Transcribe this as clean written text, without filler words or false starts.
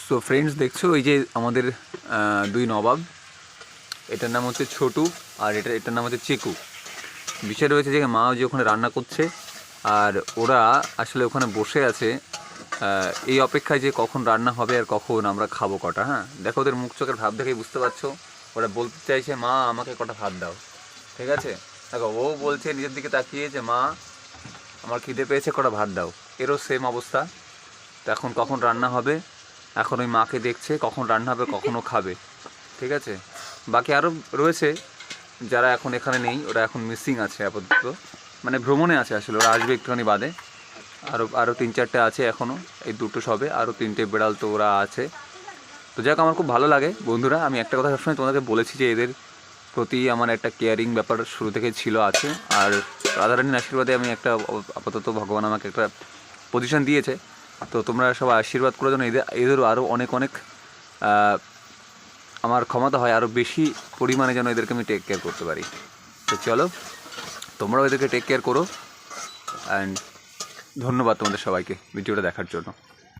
So friends, দেখছো এই যে আমাদের দুই নবাব, এটার নাম হচ্ছে ছোটু আর এটার নাম হচ্ছে চিকু। বিষয় রয়েছে যে মা যে ওখানে রান্না করছে আর ওরা আসলে ওখানে বসে আছে এই অপেক্ষায় যে কখন রান্না হবে আর কখন আমরা খাবো কটা। হ্যাঁ, দেখো ওদের মুখ চোখের ভাব দেখেই বুঝতে পারছো ওরা বলতে চাইছে মা আমাকে কটা ভাত দাও। ঠিক আছে, দেখো ও বলছে নিজের দিকে তাকিয়ে যে মা আমার খিদে পেয়েছে, কটা ভাত দাও। এরও সেম অবস্থা। তো এখন কখন রান্না হবে, এখন ওই মাকে দেখছে কখন রান্না হবে কখনও খাবে। ঠিক আছে, বাকি আরও রয়েছে যারা এখন এখানে নেই, ওরা এখন মিসিং আছে আপাতত, মানে ভ্রমণে আছে আসলে, ওরা আসবে একটুখানি বাদে। আরও 3-4টে আছে এখনও, এই দুটো সবে, আরও 3টে বিড়াল তো ওরা আছে। তো যাক, আমার খুব ভালো লাগে বন্ধুরা। আমি একটা কথা সবসময় তোমাদেরকে বলেছি যে এদের প্রতি আমার একটা কেয়ারিং ব্যাপার শুরু থেকে ছিল, আছে। আর রাধারানীর আশীর্বাদে আমি একটা আপাতত ভগবান আমাকে একটা পজিশন দিয়েছে। তো তোমরা সবাই আশীর্বাদ করে যেন এদেরও আরও অনেক অনেক আমার ক্ষমতা হয়, আরও বেশি পরিমাণে যেন এদেরকে আমি টেক কেয়ার করতে পারি। তো চলো, তোমরাও এদেরকে টেক কেয়ার করো। অ্যান্ড ধন্যবাদ তোমাদের সবাইকে ভিডিওটা দেখার জন্য।